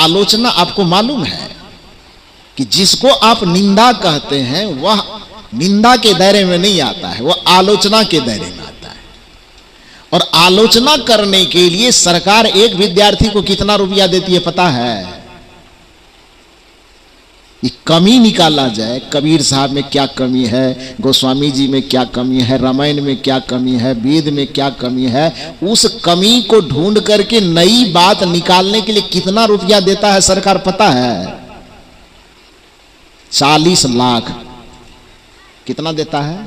आलोचना आपको मालूम है कि जिसको आप निंदा कहते हैं वह निंदा के दायरे में नहीं आता है, वह आलोचना के दायरे में आता है। और आलोचना करने के लिए सरकार एक विद्यार्थी को कितना रुपया देती है पता है? ये कमी निकाला जाए, कबीर साहब में क्या कमी है, गोस्वामी जी में क्या कमी है, रामायण में क्या कमी है, वेद में क्या कमी है, उस कमी को ढूंढ करके नई बात निकालने के लिए कितना रुपया देता है सरकार पता है? 40 लाख। कितना देता है?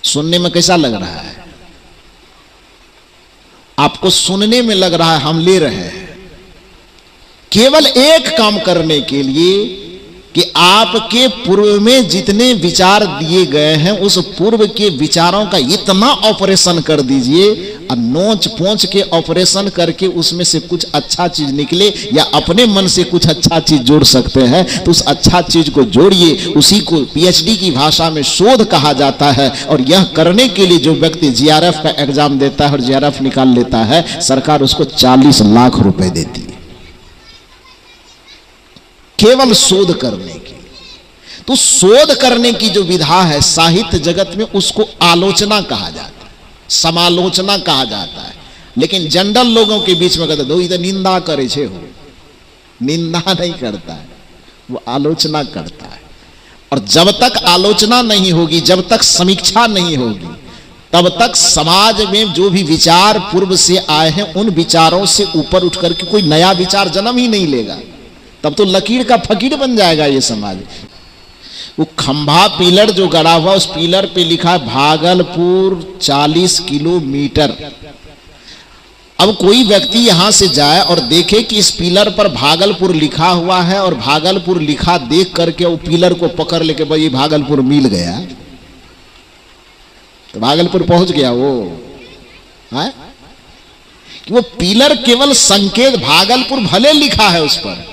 सुनने में कैसा लग रहा है? आपको सुनने में लग रहा है हम ले रहे हैं, केवल एक काम करने के लिए कि आपके पूर्व में जितने विचार दिए गए हैं उस पूर्व के विचारों का इतना ऑपरेशन कर दीजिए और नोच पोंछ के ऑपरेशन करके उसमें से कुछ अच्छा चीज निकले, या अपने मन से कुछ अच्छा चीज जोड़ सकते हैं तो उस अच्छा चीज को जोड़िए। उसी को पीएचडी की भाषा में शोध कहा जाता है। और यह करने के लिए जो व्यक्ति जीआरएफ का एग्जाम देता है और जीआरएफ निकाल लेता है, सरकार उसको 40 लाख रुपए देती है केवल शोध करने की। तो शोध करने की जो विधा है साहित्य जगत में उसको आलोचना कहा जाता है, समालोचना कहा जाता है। लेकिन जनरल लोगों के बीच में कहते दो इधर निंदा करे छे हो, निंदा नहीं करता है, वो आलोचना करता है। और जब तक आलोचना नहीं होगी, जब तक समीक्षा नहीं होगी, तब तक समाज में जो भी विचार पूर्व से आए हैं उन विचारों से ऊपर उठ करके कोई नया विचार जन्म ही नहीं लेगा। तब तो लकीर का फकीर बन जाएगा ये समाज। वो खंभा पिलर जो गड़ा हुआ उस पिलर पे लिखा है भागलपुर 40 किलोमीटर। अब कोई व्यक्ति यहां से जाए और देखे कि इस पिलर पर भागलपुर लिखा हुआ है और भागलपुर लिखा देख करके वो पिलर को पकड़ लेके भाई भागलपुर मिल गया, तो भागलपुर पहुंच गया वो है? कि वो पिलर केवल संकेत, भागलपुर भले लिखा है उस पर,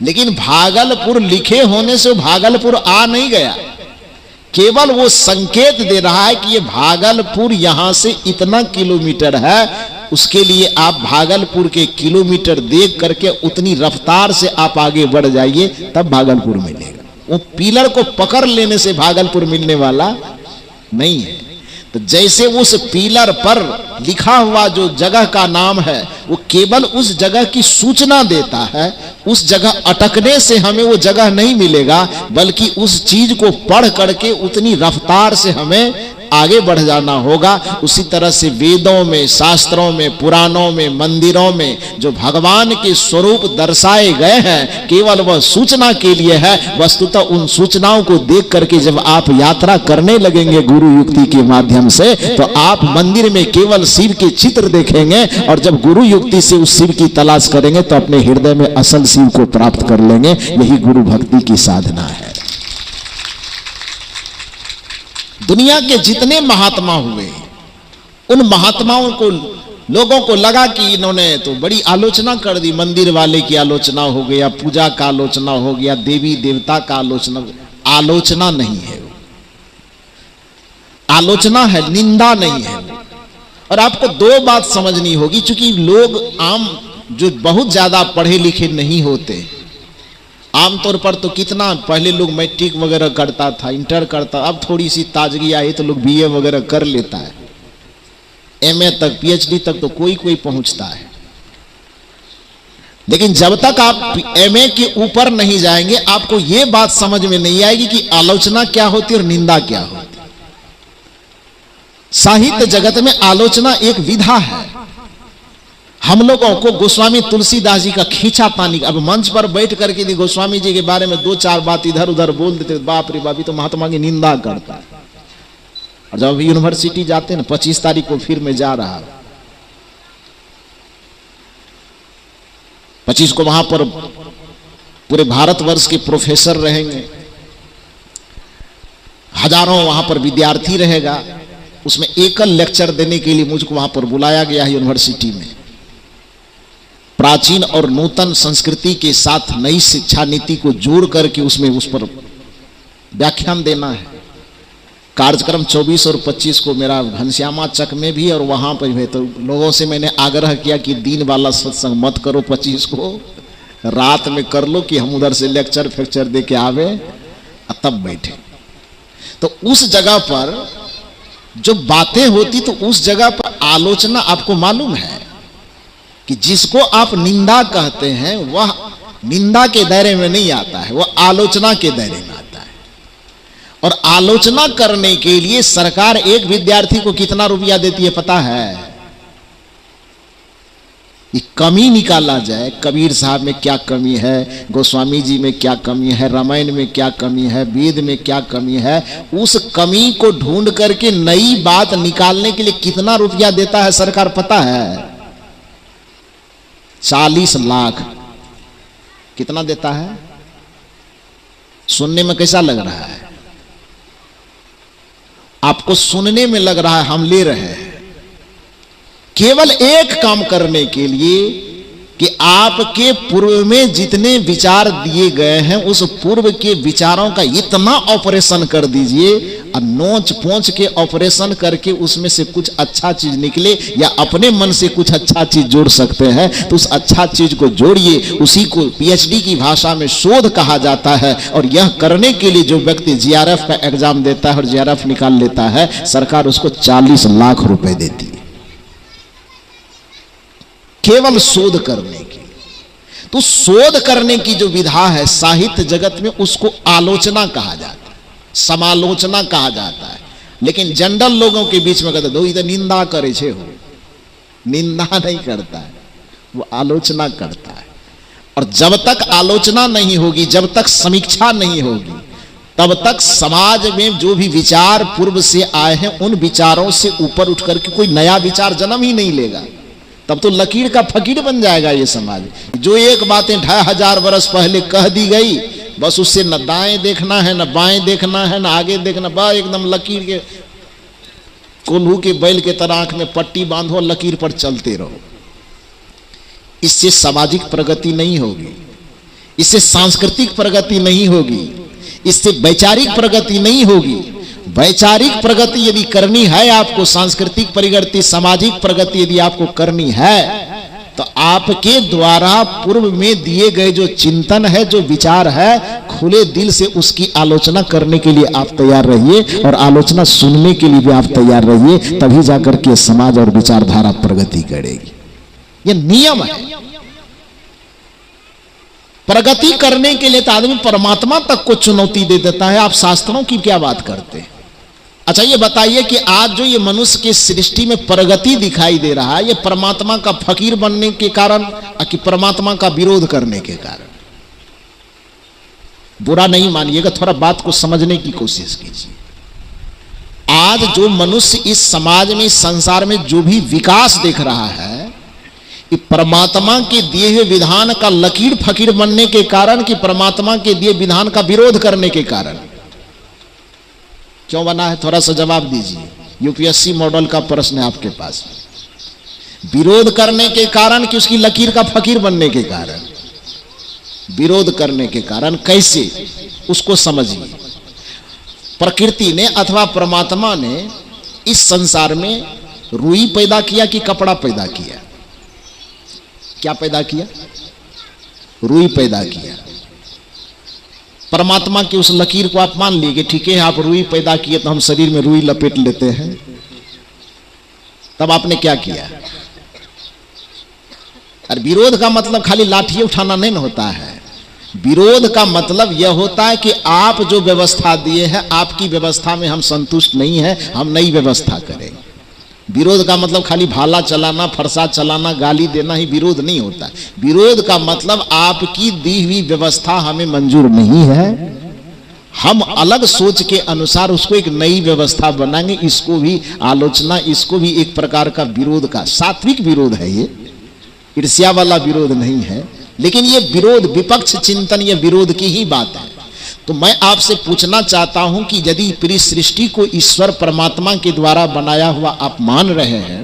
लेकिन भागलपुर लिखे होने से भागलपुर आ नहीं गया। केवल वो संकेत दे रहा है कि ये भागलपुर यहां से इतना किलोमीटर है, उसके लिए आप भागलपुर के किलोमीटर देख करके उतनी रफ्तार से आप आगे बढ़ जाइए, तब भागलपुर मिलेगा। वो पिलर को पकड़ लेने से भागलपुर मिलने वाला नहीं है। तो जैसे उस पिलर पर लिखा हुआ जो जगह का नाम है वो केवल उस जगह की सूचना देता है, उस जगह अटकने से हमें वो जगह नहीं मिलेगा, बल्कि उस चीज को पढ़ करके उतनी रफ्तार से हमें आगे बढ़ जाना होगा। उसी तरह से वेदों में, शास्त्रों में, पुराणों में, मंदिरों में जो भगवान के स्वरूप दर्शाए गए हैं केवल वह सूचना के लिए है। वस्तुतः उन सूचनाओं को देख करके जब आप यात्रा करने लगेंगे गुरु युक्ति के माध्यम से, तो आप मंदिर में केवल शिव के चित्र देखेंगे, और जब गुरु युक्ति से उस शिव की तलाश करेंगे तो अपने हृदय में असल शिव को प्राप्त कर लेंगे। यही गुरु भक्ति की साधना है। दुनिया के जितने महात्मा हुए उन महात्माओं को लोगों को लगा कि इन्होंने तो बड़ी आलोचना कर दी, मंदिर वाले की आलोचना हो गया, पूजा का आलोचना हो गया, देवी देवता का आलोचना। आलोचना नहीं है, आलोचना है, निंदा नहीं है। और आपको दो बात समझनी होगी, क्योंकि लोग आम जो बहुत ज्यादा पढ़े लिखे नहीं होते, आमतौर पर तो कितना पहले लोग मैट्रिक वगैरह करता था, इंटर करता, अब थोड़ी सी ताजगी आई तो लोग बीए वगैरह कर लेता है, एमए तक, पीएचडी तक तो कोई कोई पहुंचता है। लेकिन जब तक आप एमए के ऊपर नहीं जाएंगे आपको यह बात समझ में नहीं आएगी कि आलोचना क्या होती है और निंदा क्या होती है। साहित्य जगत में आलोचना एक विधा है। हम लोगों को गोस्वामी तुलसीदास जी का खींचा तानी, अब मंच पर बैठ करके यदि गोस्वामी जी के बारे में 2-4 बात इधर उधर बोल देते, बाप रे बाप, तो महात्मा की निंदा करता है। और जब यूनिवर्सिटी जाते हैं ना, 25 तारीख को फिर मैं जा रहा, 25 को वहां पर पूरे भारतवर्ष के प्रोफेसर रहेंगे, हजारों वहां पर विद्यार्थी रहेगा। उसमें एकल लेक्चर देने के लिए मुझको वहां पर बुलाया गया है यूनिवर्सिटी में। प्राचीन और नूतन संस्कृति के साथ नई शिक्षा नीति को जोड़ करके उसमें उस पर व्याख्यान देना है। कार्यक्रम 24 और 25 को मेरा घनश्यामा चक में भी और वहां पर भी। तो लोगों से मैंने आग्रह किया कि दीन वाला सत्संग मत करो 25 को, रात में कर लो कि हम उधर से लेक्चर फेक्चर दे के आवे और तब बैठे। तो उस जगह पर जो बातें होती तो उस जगह पर आलोचना, आपको मालूम है कि जिसको आप निंदा कहते हैं वह निंदा के दायरे में नहीं आता है, वह आलोचना के दायरे में आता है। और आलोचना करने के लिए सरकार एक विद्यार्थी को कितना रुपया देती है पता है? ये कमी निकाला जाए, कबीर साहब में क्या कमी है, गोस्वामी जी में क्या कमी है, रामायण में क्या कमी है, वेद में क्या कमी है, उस कमी को ढूंढ करके नई बात निकालने के लिए कितना रुपया देता है सरकार पता है? 40 लाख। कितना देता है? सुनने में कैसा लग रहा है? आपको सुनने में लग रहा है हम ले रहे हैं केवल एक काम करने के लिए कि आपके पूर्व में जितने विचार दिए गए हैं उस पूर्व के विचारों का इतना ऑपरेशन कर दीजिए और नोच पोंछ के ऑपरेशन करके उसमें से कुछ अच्छा चीज निकले, या अपने मन से कुछ अच्छा चीज जोड़ सकते हैं तो उस अच्छा चीज को जोड़िए। उसी को पीएचडी की भाषा में शोध कहा जाता है। और यह करने के लिए जो व्यक्ति जीआरएफ का एग्जाम देता है और जीआरएफ निकाल लेता है, सरकार उसको 40 लाख रुपए देती है केवल शोध करने की। तो शोध करने की जो विधा है साहित्य जगत में उसको आलोचना कहा जाता है, समालोचना कहा जाता है। लेकिन जनरल लोगों के बीच में कहते दो इधर निंदा करे छे हो, निंदा नहीं करता है, वो आलोचना करता है। और जब तक आलोचना नहीं होगी, जब तक समीक्षा नहीं होगी, तब तक समाज में जो भी विचार पूर्व से आए हैं उन विचारों से ऊपर उठ करके कोई नया विचार जन्म ही नहीं लेगा। तब तो लकीर का फकीर बन जाएगा ये समाज। जो एक बातें 2500 वर्ष पहले कह दी गई, बस उससे न दाएं देखना है, न बाएं देखना है, न आगे देखना, बस एकदम लकीर के कोल्हू के बैल के तरह आंख में पट्टी बांधो, लकीर पर चलते रहो। इससे सामाजिक प्रगति नहीं होगी, इससे सांस्कृतिक प्रगति नहीं होगी, इससे वैचारिक प्रगति नहीं होगी। वैचारिक प्रगति यदि करनी है आपको, सांस्कृतिक प्रगति, सामाजिक प्रगति यदि आपको करनी है, तो आपके द्वारा पूर्व में दिए गए जो चिंतन है, जो विचार है, खुले दिल से उसकी आलोचना करने के लिए आप तैयार रहिए और आलोचना सुनने के लिए भी आप तैयार रहिए। तभी जाकर के समाज और विचारधारा प्रगति करेगी। यह नियम है। प्रगति करने के लिए तो आदमी परमात्मा तक को चुनौती दे देता है, आप शास्त्रों की क्या बात करते हैं? अच्छा ये बताइए कि आज जो ये मनुष्य की सृष्टि में प्रगति दिखाई दे रहा है, ये परमात्मा का फकीर बनने के कारण कि परमात्मा का विरोध करने के कारण? बुरा नहीं मानिएगा, थोड़ा बात को समझने की कोशिश कीजिए। आज जो मनुष्य इस समाज में, इस संसार में जो भी विकास देख रहा है, कि परमात्मा के दिए हुए विधान का लकीर फकीर बनने के कारण, कि परमात्मा के दिए विधान का विरोध करने के कारण क्यों बना है? थोड़ा सा जवाब दीजिए। यूपीएससी मॉडल का प्रश्न है आपके पास। विरोध करने के कारण कि उसकी लकीर का फकीर बनने के कारण? विरोध करने के कारण। कैसे? उसको समझिए। प्रकृति ने अथवा परमात्मा ने इस संसार में रुई पैदा किया कि कपड़ा पैदा किया? क्या पैदा किया? रुई पैदा किया। परमात्मा की उस लकीर को आप मान लीजिए, ठीक है आप रुई पैदा किए तो हम शरीर में रुई लपेट लेते हैं, तब आपने क्या किया? और विरोध का मतलब खाली लाठी उठाना नहीं होता है। विरोध का मतलब यह होता है कि आप जो व्यवस्था दिए हैं, आपकी व्यवस्था में हम संतुष्ट नहीं है, हम नई व्यवस्था करेंगे। विरोध का मतलब खाली भाला चलाना, फरसा चलाना, गाली देना ही विरोध नहीं होता। विरोध का मतलब आपकी दी हुई व्यवस्था हमें मंजूर नहीं है, हम अलग सोच के अनुसार उसको एक नई व्यवस्था बनाएंगे। इसको भी आलोचना, इसको भी एक प्रकार का विरोध का, सात्विक विरोध है ये, ईर्ष्या वाला विरोध नहीं है। लेकिन ये विरोध, विपक्ष चिंतन, ये विरोध की ही बात है। तो मैं आपसे पूछना चाहता हूं कि यदि पूरी सृष्टि को ईश्वर परमात्मा के द्वारा बनाया हुआ आप मान रहे हैं,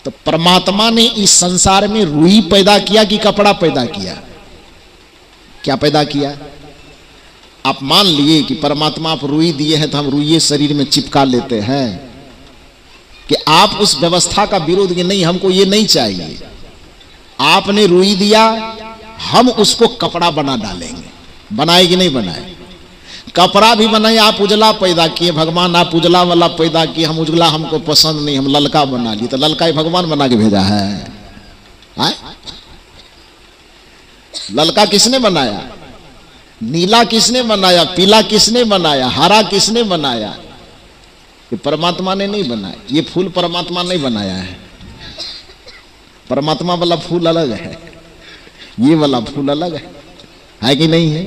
तो परमात्मा ने इस संसार में रुई पैदा किया कि कपड़ा पैदा किया? क्या पैदा किया? आप मान लिए कि परमात्मा आप रुई दिए हैं तो हम रुई शरीर में चिपका लेते हैं, कि आप उस व्यवस्था का विरोध, नहीं हमको ये नहीं चाहिए। आपने रुई दिया हम उसको कपड़ा बना डालेंगे। बनाए कि नहीं बनाए? कपड़ा भी बनाए, आप उजला पैदा किए भगवान, आप उजला वाला पैदा किए, हम उजला हमको पसंद नहीं, हम ललका बना लिए, तो ललका ही भगवान बना के भेजा है? ललका किसने बनाया? नीला किसने बनाया? पीला किसने बनाया? हरा किसने बनाया? ये परमात्मा ने नहीं बनाया। ये फूल परमात्मा नहीं बनाया है। परमात्मा वाला फूल अलग है, ये वाला फूल अलग है कि नहीं है?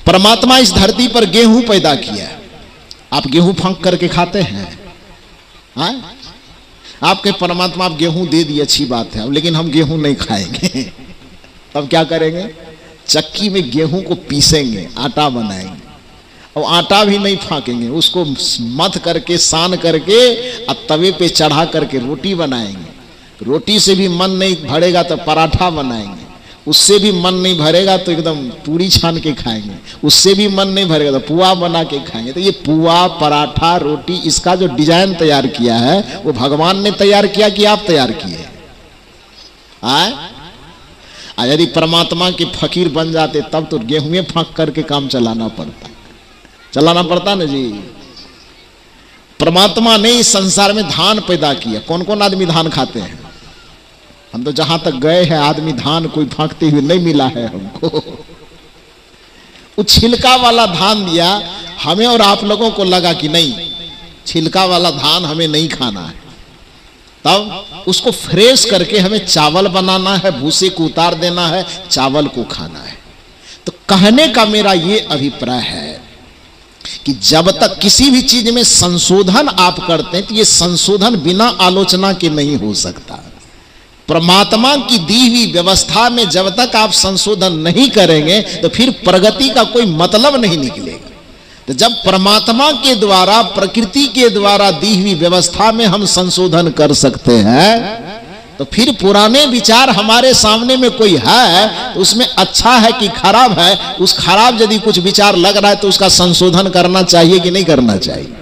परमात्मा इस धरती पर गेहूं पैदा किया। आप गेहूं फंक करके खाते हैं? आपके परमात्मा आप गेहूं दे दिए, अच्छी बात है, लेकिन हम गेहूं नहीं खाएंगे। तब क्या करेंगे? चक्की में गेहूं को पीसेंगे, आटा बनाएंगे, और आटा भी नहीं फाकेंगे, उसको मथ करके सान करके और तवे पे चढ़ा करके रोटी बनाएंगे। रोटी से भी मन नहीं भरेगा तो पराठा बनाएंगे, उससे भी मन नहीं भरेगा तो एकदम पूरी छान के खाएंगे, उससे भी मन नहीं भरेगा तो पुआ बना के खाएंगे। तो ये पुआ, पराठा, रोटी, इसका जो डिजाइन तैयार किया है वो भगवान ने तैयार किया कि आप तैयार किए? यदि परमात्मा के फकीर बन जाते तब तो गेहूं फाँक करके काम चलाना पड़ता ना जी। परमात्मा ने इस संसार में धान पैदा किया। कौन कौन आदमी धान खाते हैं? हम तो जहां तक गए हैं आदमी धान कोई फाँकते हुए नहीं मिला है हमको। वो छिलका वाला धान दिया हमें, और आप लोगों को लगा कि नहीं छिलका वाला धान हमें नहीं खाना है, तब उसको फ्रेश करके हमें चावल बनाना है, भूसे को उतार देना है, चावल को खाना है। तो कहने का मेरा ये अभिप्राय है कि जब तक किसी भी चीज में संशोधन आप करते हैं तो ये संशोधन बिना आलोचना के नहीं हो सकता। परमात्मा की दी हुई व्यवस्था में जब तक आप संशोधन नहीं करेंगे तो फिर प्रगति का कोई मतलब नहीं निकलेगा। तो जब परमात्मा के द्वारा, प्रकृति के द्वारा दी हुई व्यवस्था में हम संशोधन कर सकते हैं तो फिर पुराने विचार हमारे सामने में कोई है तो उसमें अच्छा है कि खराब है, उस खराब यदि कुछ विचार लग रहा है तो उसका संशोधन करना चाहिए कि नहीं करना चाहिए?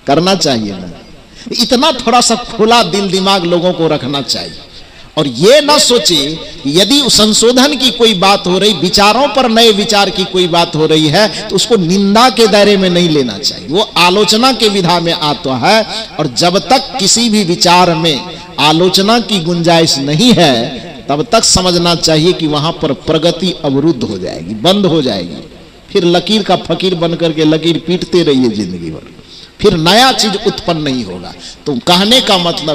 करना चाहिए ना। इतना थोड़ा सा खुला दिल दिमाग लोगों को रखना चाहिए, और ये ना सोचे कि यदि संशोधन की कोई बात हो रही, विचारों पर नए विचार की कोई बात हो रही है तो उसको निंदा के दायरे में नहीं लेना चाहिए, वो आलोचना के विधा में आता है। और जब तक किसी भी विचार में आलोचना की गुंजाइश नहीं है तब तक समझना चाहिए कि वहां पर प्रगति अवरुद्ध हो जाएगी, बंद हो जाएगी। फिर लकीर का फकीर बन करके लकीर पीटते रहिए जिंदगी भर, फिर नया चीज उत्पन्न नहीं होगा। तो कहने का मतलब